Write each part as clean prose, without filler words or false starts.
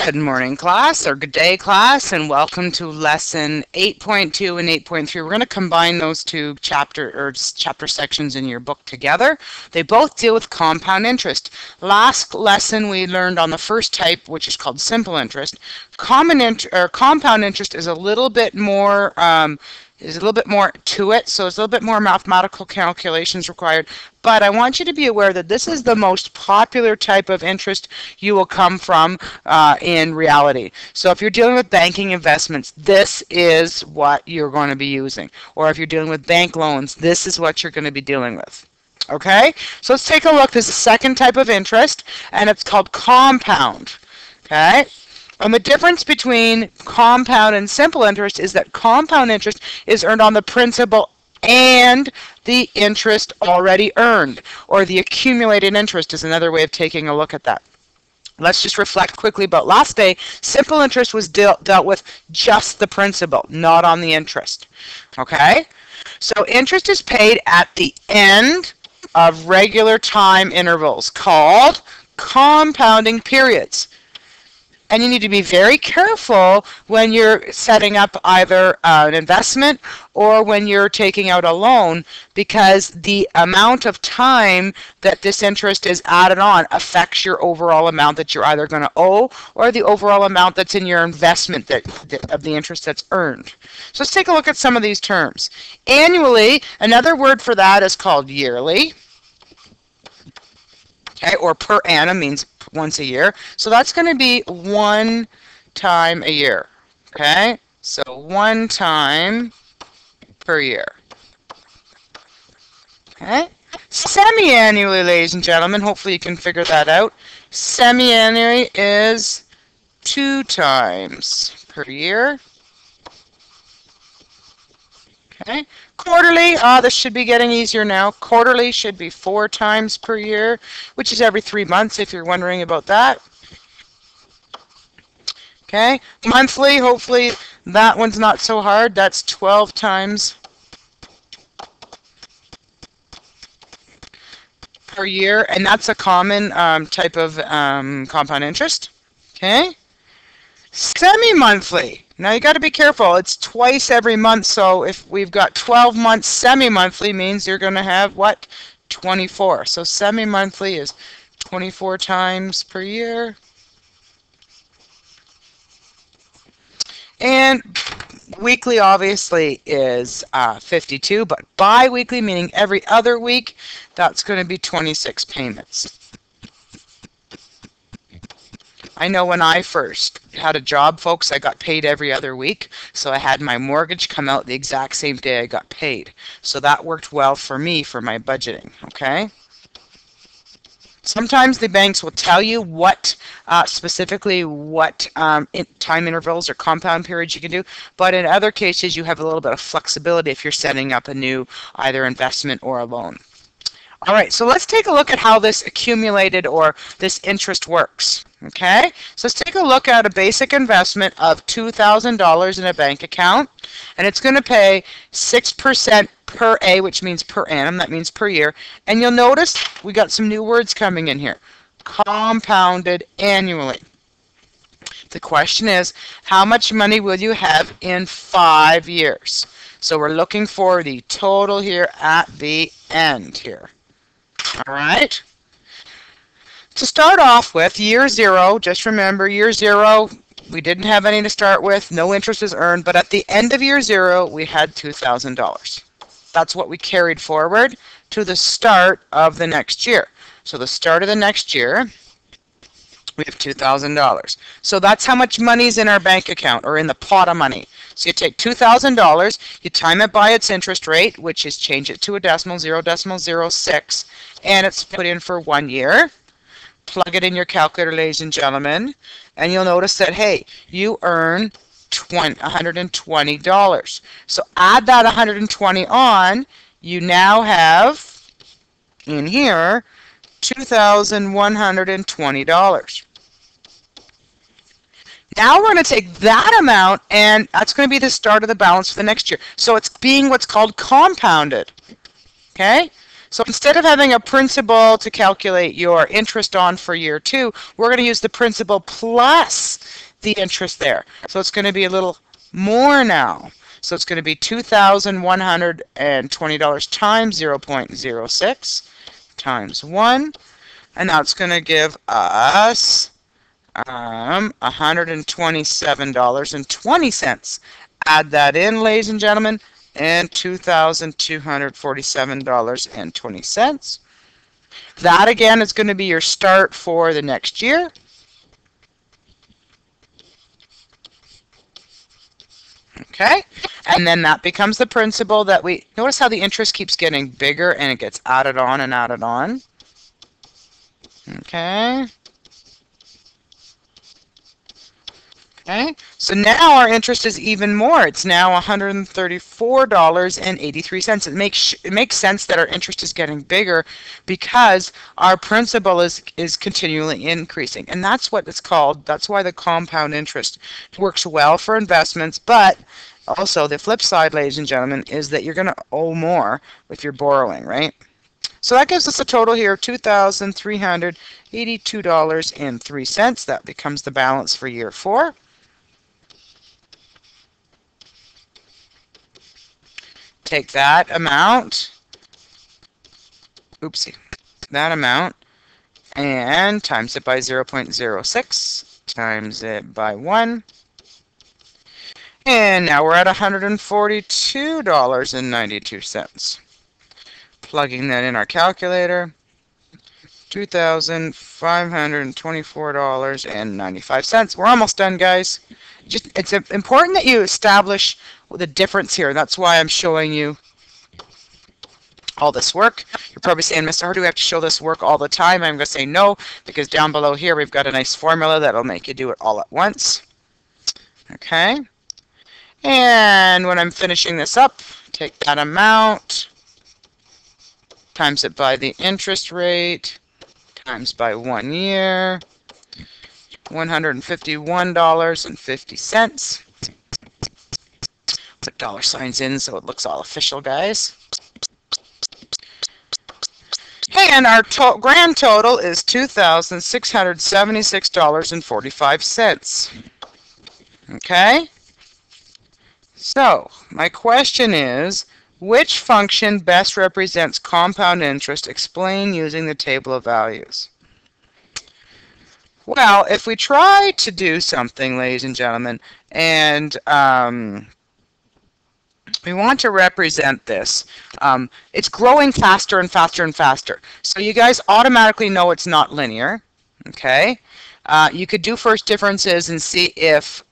Good morning, class, or good day, class, and welcome to lesson 8.2 and 8.3. We're going to combine those two chapter sections in your book together. They both deal with compound interest. Last lesson we learned on the first type, which is called simple interest. Compound interest is a little bit more to it, so it's a little bit more mathematical calculations required. But I want you to be aware that this is the most popular type of interest you will come from in reality. So if you're dealing with banking investments, this is what you're going to be using. Or if you're dealing with bank loans, this is what you're going to be dealing with. Okay? So let's take a look. This is the second type of interest, and it's called compound. Okay? And the difference between compound and simple interest is that compound interest is earned on the principal and the interest already earned, or the accumulated interest is another way of taking a look at that. Let's just reflect quickly about last day. Simple interest was dealt with just the principal, not on the interest. Okay? So interest is paid at the end of regular time intervals called compounding periods. And you need to be very careful when you're setting up either an investment or when you're taking out a loan, because the amount of time that this interest is added on affects your overall amount that you're either going to owe or the overall amount that's in your investment of the interest that's earned. So let's take a look at some of these terms. Annually, another word for that is called yearly. Okay, or per annum means once a year. So that's going to be one time a year. Okay, so one time per year. Okay, semi-annually, ladies and gentlemen, hopefully you can figure that out. Semi-annually is 2 times per year. Okay, quarterly, this should be getting easier now. Quarterly should be 4 times per year, which is every 3 months if you're wondering about that. Okay, monthly, hopefully that one's not so hard. That's 12 times per year, and that's a common type of compound interest. Okay, semi-monthly. Now you got to be careful. It's twice every month, so if we've got 12 months, semi-monthly means you're going to have what? 24. So semi-monthly is 24 times per year. And weekly obviously is 52, but bi-weekly, meaning every other week, that's going to be 26 payments. I know when I first had a job, folks, I got paid every other week. So I had my mortgage come out the exact same day I got paid. So that worked well for me for my budgeting, okay? Sometimes the banks will tell you what, specifically what time intervals or compound periods you can do. But in other cases, you have a little bit of flexibility if you're setting up a new either investment or a loan. All right, so let's take a look at how this accumulated or this interest works. Okay, so let's take a look at a basic investment of $2,000 in a bank account, and it's going to pay 6% per A, which means per annum, that means per year. And you'll notice we got some new words coming in here. Compounded annually. The question is, how much money will you have in 5 years? So we're looking for the total here at the end here. All right. To start off with, year 0, just remember year 0, we didn't have any to start with, no interest is earned, but at the end of year 0, we had $2,000. That's what we carried forward to the start of the next year. So the start of the next year, we have $2,000. So that's how much money is in our bank account, or in the pot of money. So you take $2,000, you time it by its interest rate, which is change it to a decimal, 0.06, and it's put in for 1 year. Plug it in your calculator, ladies and gentlemen, and you'll notice that, hey, you earn $120. So add that 120 on, you now have in here $2,120. Now we're going to take that amount, and that's going to be the start of the balance for the next year. So it's being what's called compounded. Okay? So instead of having a principal to calculate your interest on for year 2, we're going to use the principal plus the interest there. So it's going to be a little more now. So it's going to be $2,120 times 0.06 times 1. And now it's going to give us $127.20. Add that in, ladies and gentlemen, and $2,247.20. That again is going to be your start for the next year. Okay, and then that becomes the principal that we notice how the interest keeps getting bigger and it gets added on and added on. Okay. Okay, so now our interest is even more. It's now $134.83. It makes sense that our interest is getting bigger because our principal is continually increasing. And that's what it's called. That's why the compound interest works well for investments. But also the flip side, ladies and gentlemen, is that you're going to owe more if you're borrowing, right? So that gives us a total here of $2,382.03. That becomes the balance for year 4. Take that amount, that amount, and times it by 0.06, times it by 1, and now we're at $142.92. Plugging that in our calculator, $2,524.95. We're almost done, guys. It's important that you establish the difference here. That's why I'm showing you all this work. You're probably saying, Mr. Hart, do we have to show this work all the time? I'm going to say no, because down below here we've got a nice formula that'll make you do it all at once. Okay. And when I'm finishing this up, take that amount, times it by the interest rate, times by 1 year, $151.50. Put dollar signs in so it looks all official, guys. And our grand total is $2,676.45. Okay? So, my question is, which function best represents compound interest? Explain using the table of values. Well, if we try to do something, ladies and gentlemen, and we want to represent this, it's growing faster and faster and faster. So you guys automatically know it's not linear, okay? You could do first differences and see if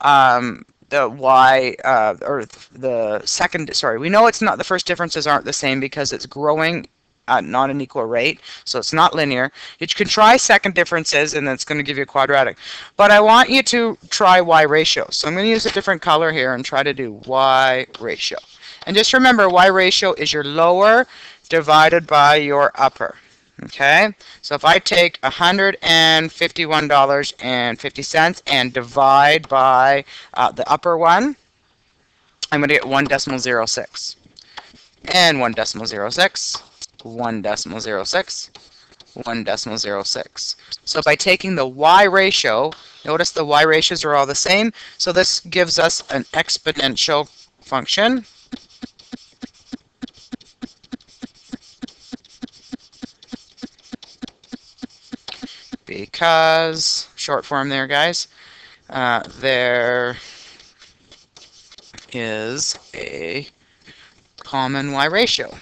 the y or the second, sorry, we know it's not, the first differences aren't the same because it's growing at not an equal rate, so it's not linear. You can try second differences and that's going to give you a quadratic. But I want you to try y ratio. So I'm going to use a different color here and try to do y ratio. And just remember, y ratio is your lower divided by your upper. Okay, so if I take $151.50 and divide by the upper one, I'm going to get 1.06. And 1.06, 1.06, 1.06. So by taking the y ratio, notice the y ratios are all the same, so this gives us an exponential function. Because, short form there, guys, there is a common y ratio.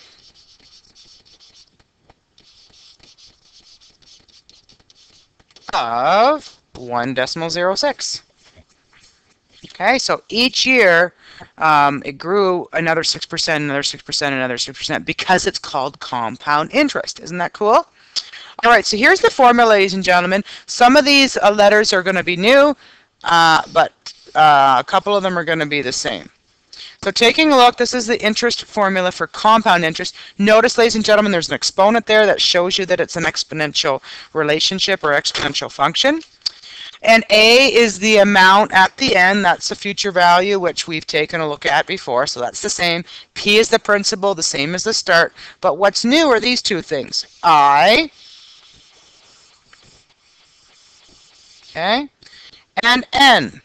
Of 1.06. Okay, so each year it grew another 6%, another 6%, another 6% because it's called compound interest. Isn't that cool? All right, so here's the formula, ladies and gentlemen. Some of these letters are going to be new, but a couple of them are going to be the same. So taking a look, this is the interest formula for compound interest. Notice, ladies and gentlemen, there's an exponent there that shows you that it's an exponential relationship or exponential function. And A is the amount at the end. That's the future value, which we've taken a look at before. So that's the same. P is the principal, the same as the start. But what's new are these two things. I, okay, and N.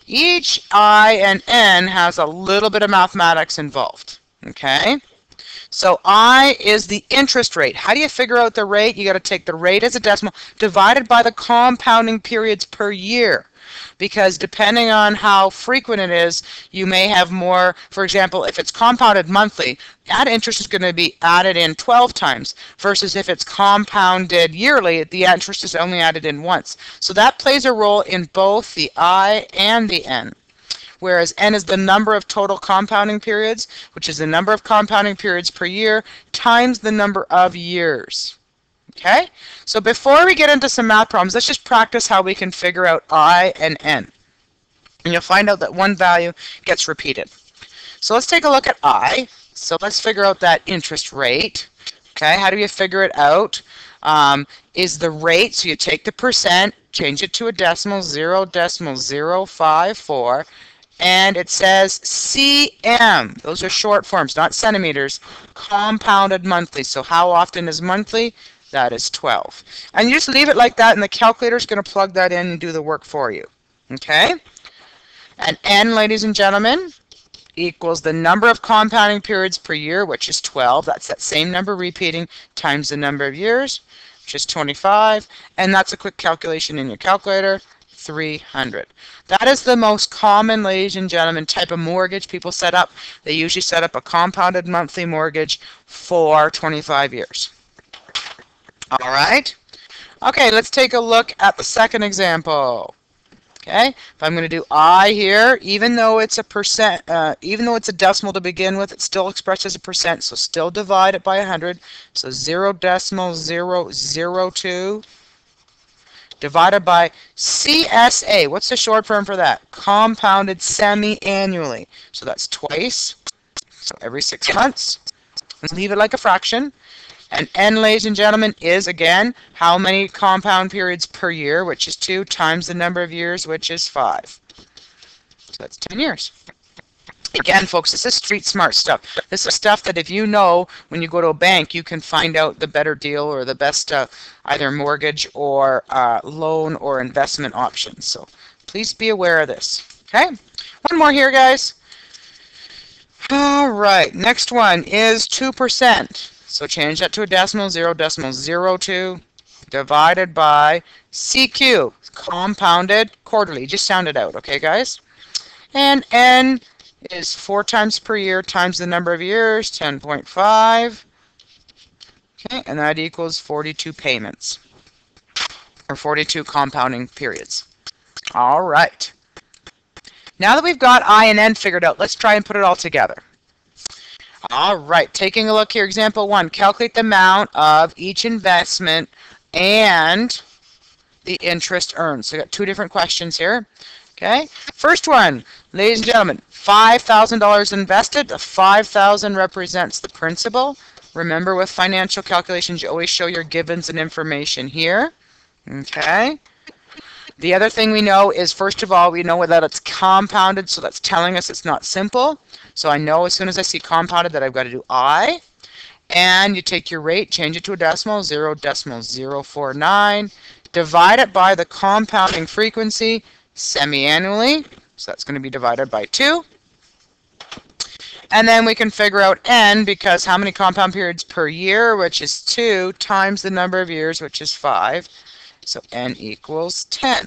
Each I and N has a little bit of mathematics involved. Okay. So I is the interest rate. How do you figure out the rate? You got to take the rate as a decimal divided by the compounding periods per year. Because depending on how frequent it is, you may have more. For example, if it's compounded monthly, that interest is going to be added in 12 times, versus if it's compounded yearly, the interest is only added in once. So that plays a role in both the I and the N. Whereas N is the number of total compounding periods, which is the number of compounding periods per year times the number of years. Okay? So before we get into some math problems, let's just practice how we can figure out I and N. And you'll find out that one value gets repeated. So let's take a look at I. So let's figure out that interest rate. Okay, how do you figure it out? Is the rate, so you take the percent, change it to a decimal, 0.054, and it says CM. Those are short forms, not centimeters, compounded monthly. So how often is monthly? That is 12. And you just leave it like that, and the calculator is going to plug that in and do the work for you. Okay? And N, ladies and gentlemen, equals the number of compounding periods per year, which is 12. That's that same number repeating times the number of years, which is 25. And that's a quick calculation in your calculator, 300. That is the most common, ladies and gentlemen, type of mortgage people set up. They usually set up a compounded monthly mortgage for 25 years. All right. Okay, let's take a look at the second example. Okay, if I'm going to do I here, even though it's a percent, even though it's a decimal to begin with, it's still expressed as a percent, so still divide it by 100. So 0.002 divided by CSA. What's the short form for that? Compounded semi-annually. So that's twice, so every 6 months. Let's leave it like a fraction. And N, ladies and gentlemen, is, again, how many compound periods per year, which is 2, times the number of years, which is 5. So that's 10 years. Again, folks, this is street smart stuff. This is stuff that if you know when you go to a bank, you can find out the better deal or the best either mortgage or loan or investment options. So please be aware of this. Okay? One more here, guys. All right. Next one is 2%. So change that to a decimal, 0.02 divided by CQ, compounded quarterly. Just sound it out, okay, guys? And N is 4 times per year times the number of years, 10.5. Okay, and that equals 42 payments, or 42 compounding periods. All right. Now that we've got I and N figured out, let's try and put it all together. All right, taking a look here, example 1, calculate the amount of each investment and the interest earned. So we got 2 different questions here. Okay, first one, ladies and gentlemen, $5,000 invested. The 5,000 represents the principal. Remember, with financial calculations, you always show your givens and information here. Okay. The other thing we know is, first of all, we know that it's compounded, so that's telling us it's not simple. So I know as soon as I see compounded that I've got to do I. And you take your rate, change it to a decimal, 0.049, divide it by the compounding frequency semi-annually. So that's going to be divided by 2. And then we can figure out N, because how many compound periods per year, which is 2, times the number of years, which is 5. So N equals 10.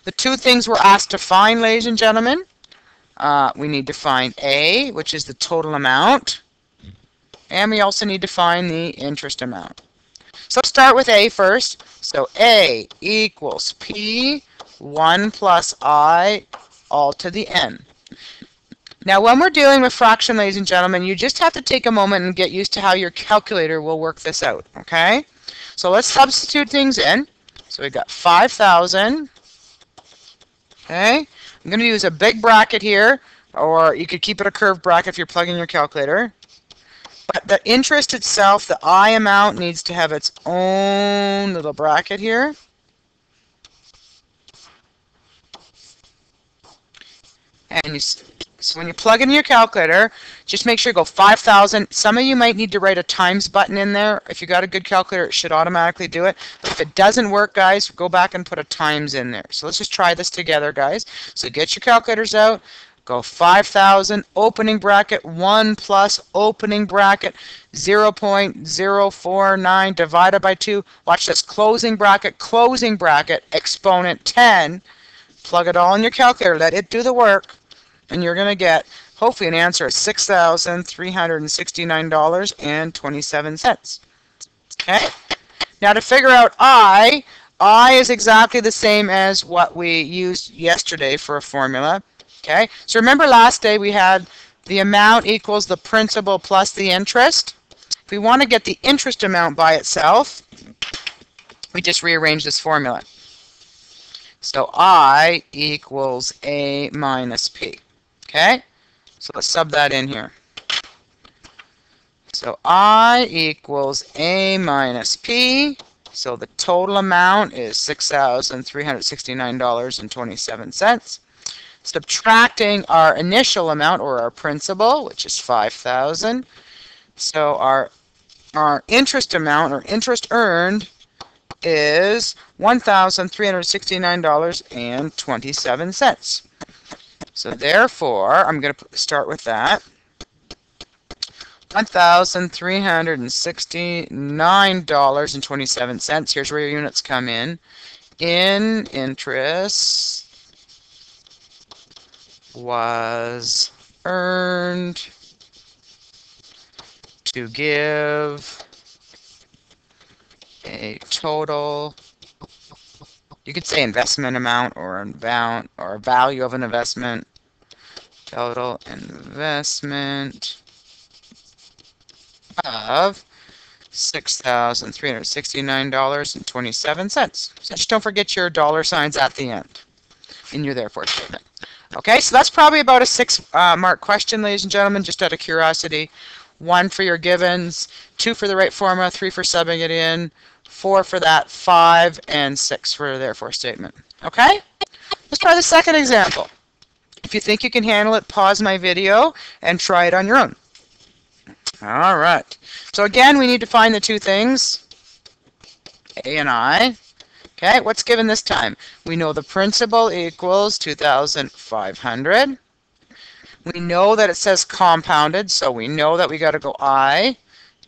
The 2 things we're asked to find, ladies and gentlemen, we need to find A, which is the total amount, and we also need to find the interest amount. So let's start with A first. So A equals P1 plus I all to the N. Now when we're dealing with fraction, ladies and gentlemen, you just have to take a moment and get used to how your calculator will work this out, okay? So let's substitute things in. So we got 5,000. Okay, I'm going to use a big bracket here, or you could keep it a curved bracket if you're plugging your calculator. But the interest itself, the I amount, needs to have its own little bracket here. And so when you plug in your calculator, just make sure you go 5,000. Some of you might need to write a times button in there. If you got a good calculator, it should automatically do it. But if it doesn't work, guys, go back and put a times in there. So let's just try this together, guys. So get your calculators out. Go 5,000, opening bracket, 1 plus opening bracket, 0.049 divided by 2. Watch this, closing bracket, exponent 10. Plug it all in your calculator, let it do the work, and you're going to get, hopefully, an answer of $6,369.27. Okay? Now to figure out I is exactly the same as what we used yesterday for a formula. Okay, so remember last day we had the amount equals the principal plus the interest. If we want to get the interest amount by itself, we just rearrange this formula. So I equals A minus P. Okay, so let's sub that in here. So I equals A minus P. So the total amount is $6,369.27. Subtracting our initial amount, or our principal, which is 5,000. So our interest amount, or interest earned, is $1,369.27. So therefore, I'm going to start with that. $1,369.27. Here's where your units come in. In interest was earned to give a total, you could say investment amount, or amount, or value of an investment, total investment of $6,369.27. So just don't forget your dollar signs at the end in your therefore statement. Okay, so that's probably about a 6-mark question, ladies and gentlemen, just out of curiosity. 1 for your givens, 2 for the right formula, 3 for subbing it in, 4 for that, 5, and 6 for the therefore statement. Okay? Let's try the second example. If you think you can handle it, pause my video and try it on your own. All right. So again, we need to find the two things, A and I. Okay, what's given this time? We know the principal equals 2,500. We know that it says compounded, so we know that we got to go I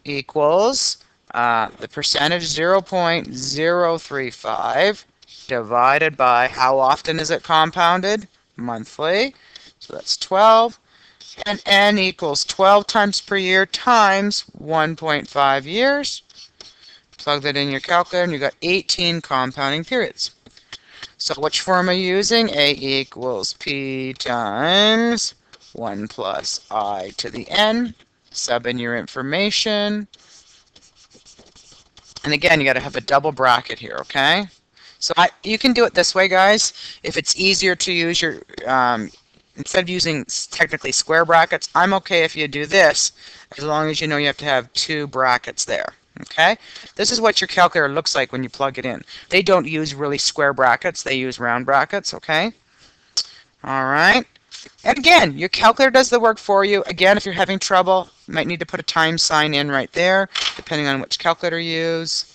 equals the percentage 0.035 divided by how often is it compounded? Monthly. So that's 12. And N equals 12 times per year times 1.5 years. Plug that in your calculator and you got 18 compounding periods. So which form are you using? A equals P times 1 plus I to the N. Sub in your information. And again, you got to have a double bracket here, okay? So you can do it this way, guys. If it's easier to use your, instead of using technically square brackets, I'm okay if you do this, as long as you know you have to have 2 brackets there. Okay, this is what your calculator looks like when you plug it in. They don't use really square brackets, they use round brackets, okay? All right, and again, your calculator does the work for you. Again, if you're having trouble, you might need to put a time sign in right there, depending on which calculator you use.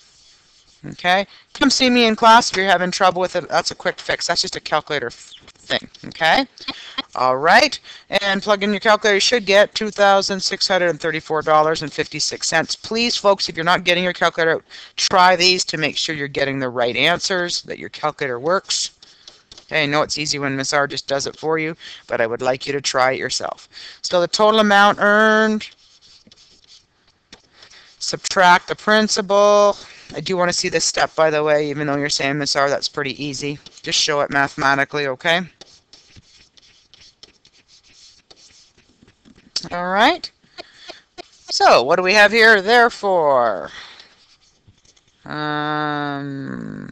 Okay, come see me in class if you're having trouble with it. That's a quick fix. That's just a calculator thing, okay? All right, and plug in your calculator. You should get $2,634.56. Please, folks, if you're not getting your calculator out, try these to make sure you're getting the right answers, that your calculator works. Okay, I know it's easy when Miss R just does it for you, but I would like you to try it yourself. So the total amount earned, subtract the principal. I do want to see this step, by the way, even though you're saying, Miss R, that's pretty easy. Just show it mathematically, okay? All right. So what do we have here? Therefore, the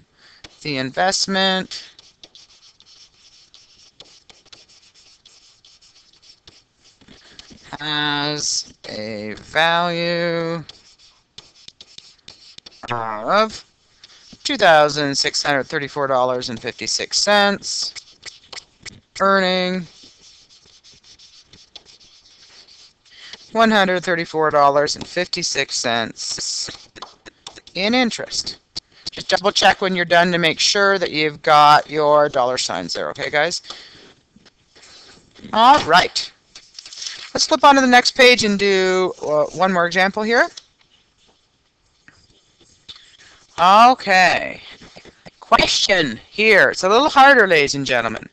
investment has a value of $2,634.56, earning $134.56 in interest. Just double check when you're done to make sure that you've got your dollar signs there, okay, guys? All right. Let's flip on to the next page and do one more example here. Okay. Question here. It's a little harder, ladies and gentlemen.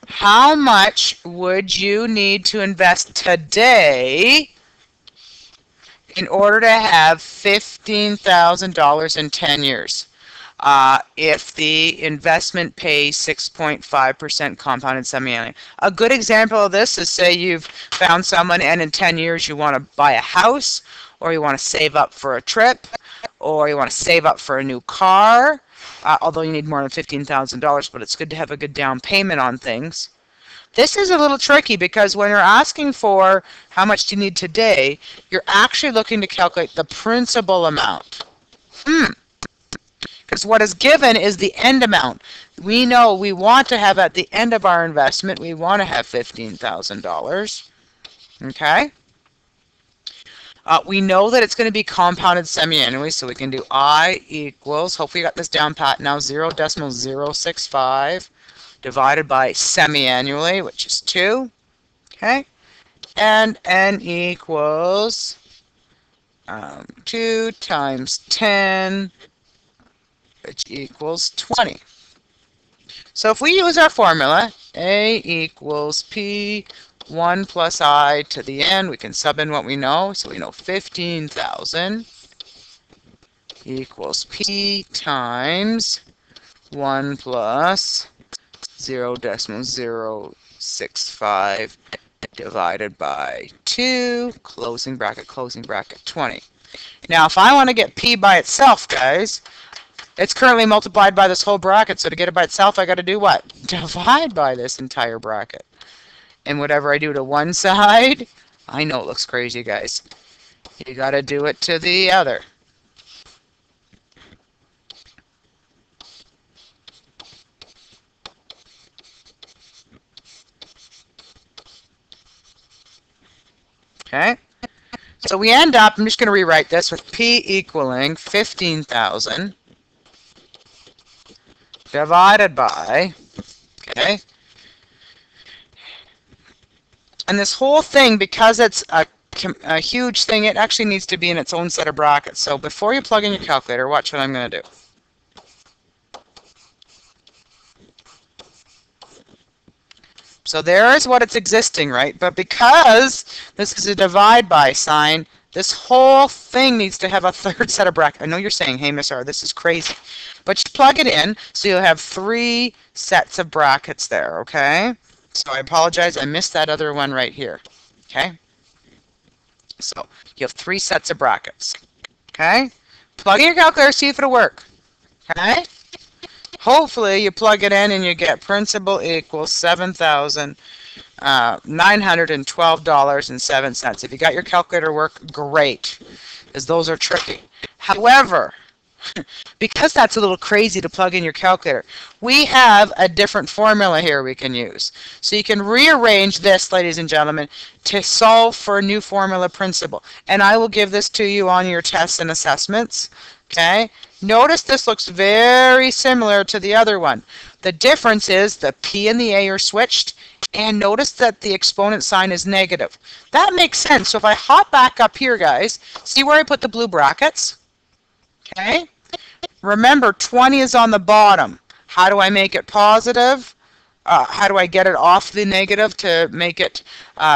How much would you need to invest today in order to have $15,000 in 10 years? If the investment pays 6.5% compounded semi-annually. A good example of this is, say you've found someone and in 10 years you want to buy a house, or you want to save up for a trip, or you want to save up for a new car, although you need more than $15,000, but it's good to have a good down payment on things. This is a little tricky because when you're asking for how much do you need today, you're actually looking to calculate the principal amount. Because what is given is the end amount. We know we want to have at the end of our investment, we want to have $15,000. Okay? We know that it's going to be compounded semi-annually, so we can do I equals, hopefully you got this down pat now, 0.065 divided by semi-annually, which is 2. Okay? And n equals 2 times 10, which equals 20. So if we use our formula, A equals P1 plus I to the n, we can sub in what we know. So we know 15,000 equals P times 1 plus 0.065 divided by 2, closing bracket, 20. Now if I want to get P by itself, guys, it's currently multiplied by this whole bracket, so to get it by itself, I got to do what? Divide by this entire bracket. And whatever I do to one side, I know it looks crazy, guys. You got to do it to the other. Okay? So we end up, I'm just going to rewrite this with P equaling 15,000 divided by, okay, and this whole thing, because it's a huge thing, it actually needs to be in its own set of brackets. So before you plug in your calculator, watch what I'm going to do. So there's what it's existing, right? But because this is a divide by sign, this whole thing needs to have a third set of brackets. I know you're saying, hey, Miss R, this is crazy. But you plug it in, so you'll have 3 sets of brackets there, okay? So I apologize, I missed that other one right here, okay? So you have 3 sets of brackets, okay? Plug in your calculator, see if it'll work, okay? Hopefully you plug it in and you get principal equals $7,912.07. If you got your calculator work, great, because those are tricky. However, because that's a little crazy to plug in your calculator, we have a different formula here we can use. So you can rearrange this, ladies and gentlemen, to solve for a new formula principle. And I will give this to you on your tests and assessments. Okay? Notice this looks very similar to the other one. The difference is the P and the A are switched, and notice that the exponent sign is negative. That makes sense. So if I hop back up here, guys, see where I put the blue brackets? Okay? Remember, 20 is on the bottom. How do I make it positive? How do I get it off the negative to make it,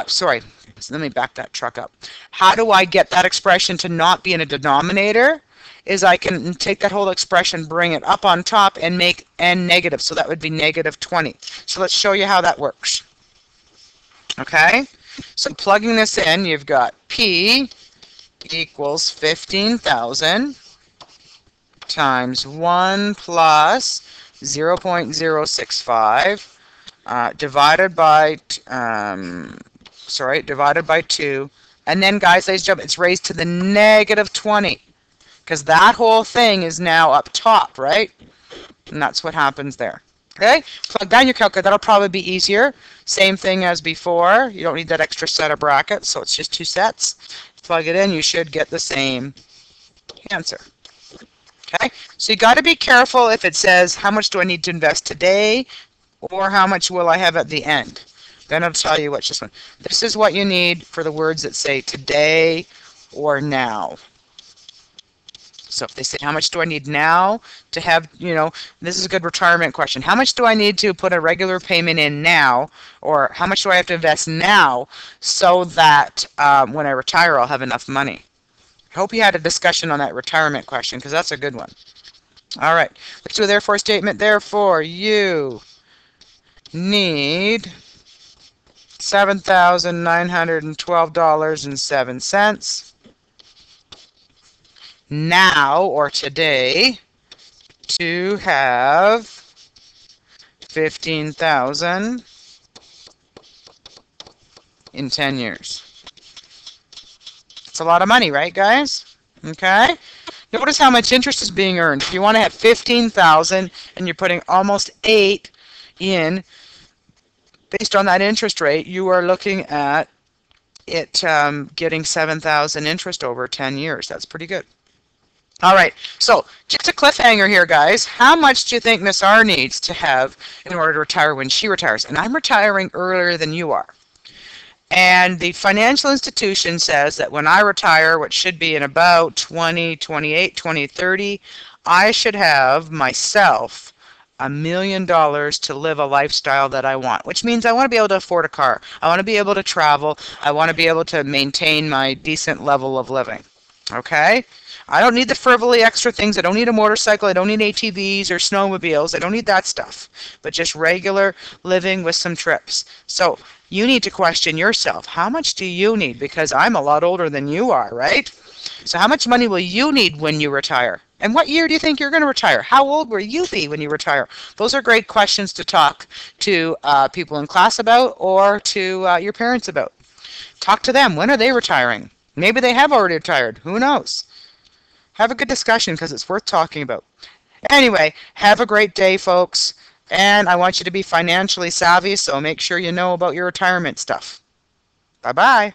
sorry, let me back that truck up. How do I get that expression to not be in a denominator? Is I can take that whole expression, bring it up on top, and make n negative. So that would be negative 20. So let's show you how that works. Okay? So plugging this in, you've got P equals 15,000 times 1 plus 0.065 divided by, divided by 2. And then, guys, ladies and gentlemen, it's raised to the negative 20. Because that whole thing is now up top, right? And that's what happens there. Okay, plug that in your calculator. That'll probably be easier. Same thing as before. You don't need that extra set of brackets, so it's just 2 sets. Plug it in, you should get the same answer. Okay, so you got to be careful if it says how much do I need to invest today or how much will I have at the end. Then it'll tell you which this one. This is what you need for the words that say today or now. So if they say how much do I need now to have, this is a good retirement question. How much do I need to put a regular payment in now, or how much do I have to invest now so that when I retire I'll have enough money? I hope you had a discussion on that retirement question because that's a good one. All right, let's do a therefore statement. Therefore, you need $7,912.07 now or today to have 15,000 in 10 years. It's a lot of money, right, guys? Okay. Notice how much interest is being earned. If you want to have 15,000 and you're putting almost 8 in, based on that interest rate, you are looking at it getting 7,000 interest over 10 years. That's pretty good. All right, so just a cliffhanger here, guys. How much do you think Miss R needs to have in order to retire when she retires? And I'm retiring earlier than you are. And the financial institution says that when I retire, which should be in about 2028, 2030, I should have myself $1 million to live a lifestyle that I want, which means I want to be able to afford a car. I want to be able to travel. I want to be able to maintain my decent level of living. Okay? I don't need the frivolous extra things. I don't need a motorcycle. I don't need ATVs or snowmobiles. I don't need that stuff. But just regular living with some trips. So you need to question yourself. How much do you need? Because I'm a lot older than you are, right? So how much money will you need when you retire? And what year do you think you're going to retire? How old will you be when you retire? Those are great questions to talk to people in class about or to your parents about. Talk to them. When are they retiring? Maybe they have already retired. Who knows? Have a good discussion because it's worth talking about. Anyway, have a great day, folks. And I want you to be financially savvy, so make sure you know about your retirement stuff. Bye-bye.